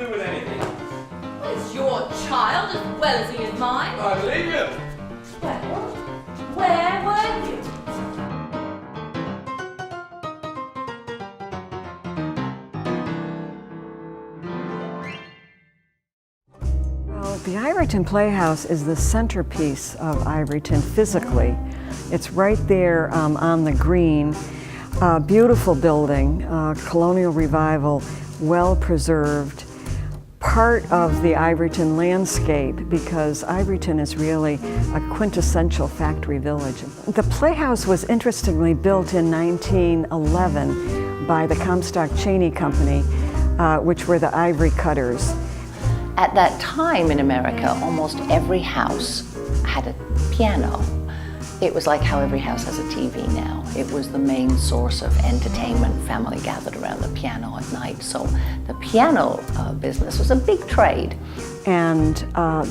do with anything. Is your child as well as he is mine? I believe you. Well, where were you? Well, the Ivoryton Playhouse is the centerpiece of Ivoryton physically. It's right there on the green. Beautiful building, colonial revival, well preserved. Part of the Ivoryton landscape because Ivoryton is really a quintessential factory village. The Playhouse was interestingly built in 1911 by the Comstock Cheney Company, which were the ivory cutters. At that time in America, almost every house had a piano. It was like how every house has a TV now. It was the main source of entertainment. Family gathered around the piano at night. So the piano business was a big trade. And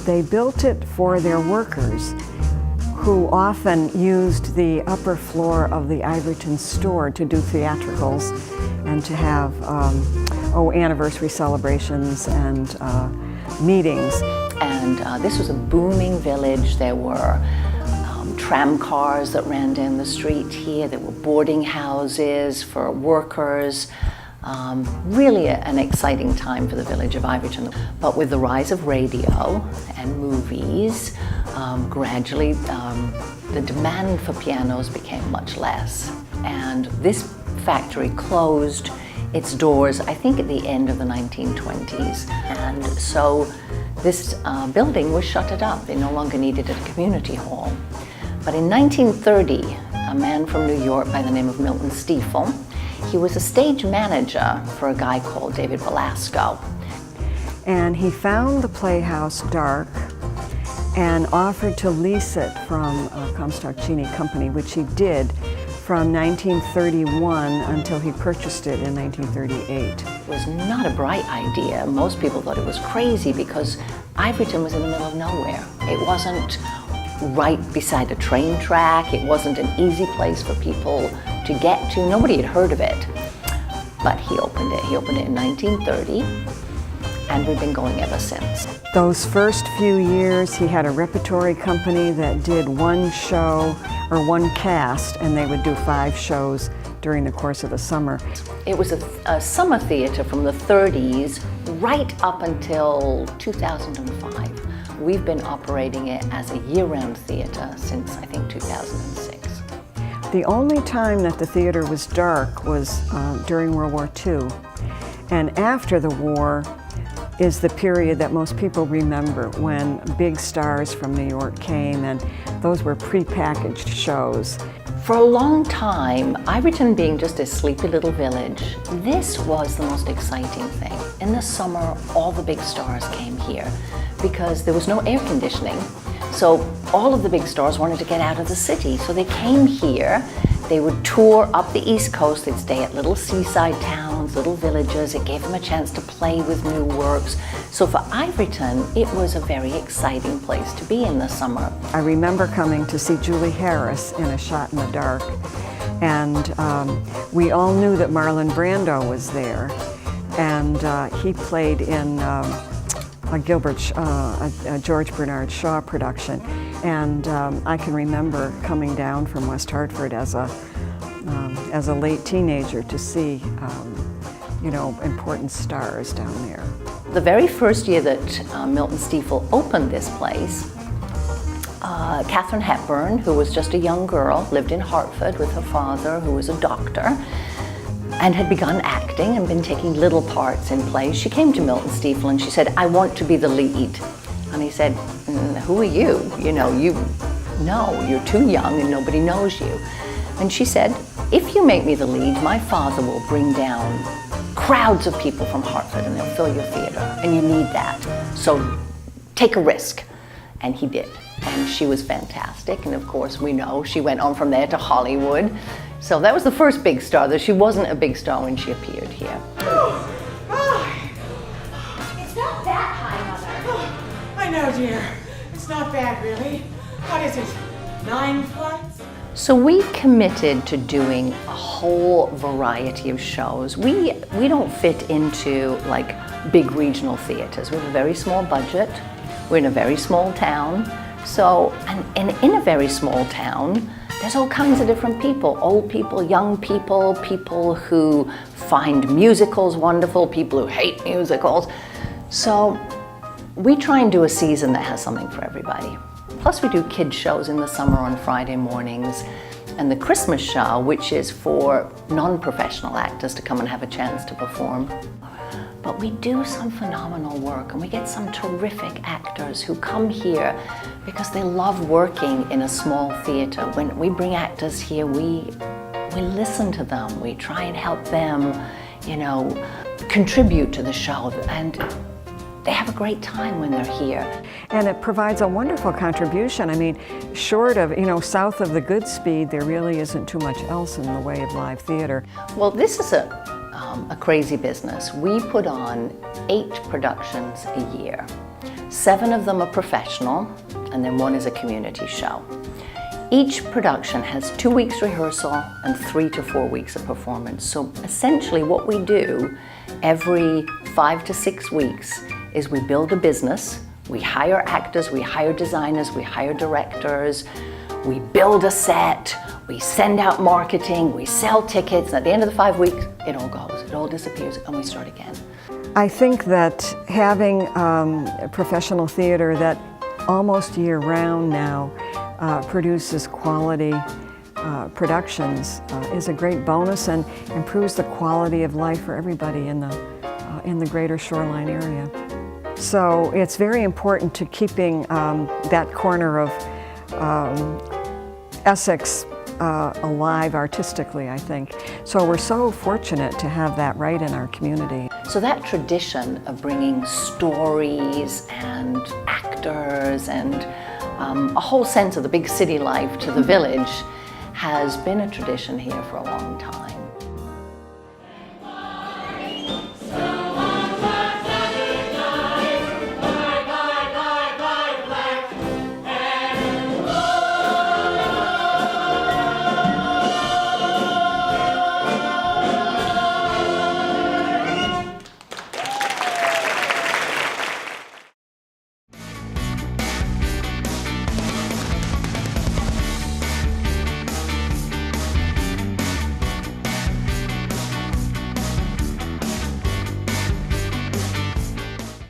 they built it for their workers, who often used the upper floor of the Ivoryton store to do theatricals and to have anniversary celebrations and meetings. And this was a booming village. There were tram cars that ran down the street here. There were boarding houses for workers. Really an exciting time for the village of Ivoryton. But with the rise of radio and movies, gradually the demand for pianos became much less. And this factory closed its doors, I think, at the end of the 1920s. And so this building was shuttered up. They no longer needed a community hall. But in 1930, a man from New York by the name of Milton Stiefel, he was a stage manager for a guy called David Belasco. And he found the Playhouse dark and offered to lease it from Comstock Cheney Company, which he did from 1931 until he purchased it in 1938. It was not a bright idea. Most people thought it was crazy because Ivoryton was in the middle of nowhere. It wasn't right beside a train track. It wasn't an easy place for people to get to. Nobody had heard of it. But he opened it. He opened it in 1930, and we've been going ever since. Those first few years, he had a repertory company that did one show or one cast, and they would do 5 shows during the course of the summer. It was a summer theater from the 30s right up until 2005. We've been operating it as a year-round theater since, I think, 2006. The only time that the theater was dark was during World War II. And after the war is the period that most people remember, when big stars from New York came, and those were prepackaged shows. For a long time, Ivoryton being just a sleepy little village, this was the most exciting thing. In the summer, all the big stars came here because there was no air conditioning. So all of the big stars wanted to get out of the city. So they came here. They would tour up the East Coast. They'd stay at little seaside towns, little villages. It gave them a chance to play with new works. So for Ivoryton, it was a very exciting place to be in the summer. I remember coming to see Julie Harris in A Shot in the Dark. And we all knew that Marlon Brando was there. And he played in a George Bernard Shaw production. And I can remember coming down from West Hartford as a late teenager to see, important stars down there. The very first year that Milton Stiefel opened this place, Katharine Hepburn, who was just a young girl, lived in Hartford with her father, who was a doctor, and had begun acting and been taking little parts in plays. She came to Milton Stiefel and she said, "I want to be the lead." And he said, "Who are you? You're too young and nobody knows you." And she said, "If you make me the lead, my father will bring down crowds of people from Hartford and they'll fill your theater, and you need that. So take a risk." And he did. And she was fantastic. And of course, we know she went on from there to Hollywood. So that was the first big star, though she wasn't a big star when she appeared here. It's not that high, Mother. I know, dear. It's not bad, really. What is it, 9 flights? So we committed to doing a whole variety of shows. We don't fit into like big regional theatres. We have a very small budget. We're in a very small town. So, and in a very small town, there's all kinds of different people. Old people, young people, people who find musicals wonderful, people who hate musicals. So we try and do a season that has something for everybody. Plus we do kids shows in the summer on Friday mornings, and the Christmas show, which is for non-professional actors to come and have a chance to perform. But we do some phenomenal work, and we get some terrific actors who come here because they love working in a small theater. When we bring actors here, we listen to them. We try and help them, you know, contribute to the show, and they have a great time when they're here. And it provides a wonderful contribution. I mean, short of, you know, south of the Goodspeed, there really isn't too much else in the way of live theater. Well, this is a crazy business. We put on 8 productions a year. 7 of them are professional, and then 1 is a community show. Each production has 2 weeks rehearsal and 3 to 4 weeks of performance. So essentially what we do every 5 to 6 weeks is we build a business, we hire actors, we hire designers, we hire directors, we build a set, we send out marketing, we sell tickets, and at the end of the 5 weeks, it all goes, it all disappears, and we start again. I think that having a professional theater that almost year-round now produces quality productions is a great bonus and improves the quality of life for everybody in the greater Shoreline area. So it's very important to keeping that corner of Essex alive artistically, I think. So we're so fortunate to have that right in our community. So that tradition of bringing stories and actors and a whole sense of the big city life to the village has been a tradition here for a long time.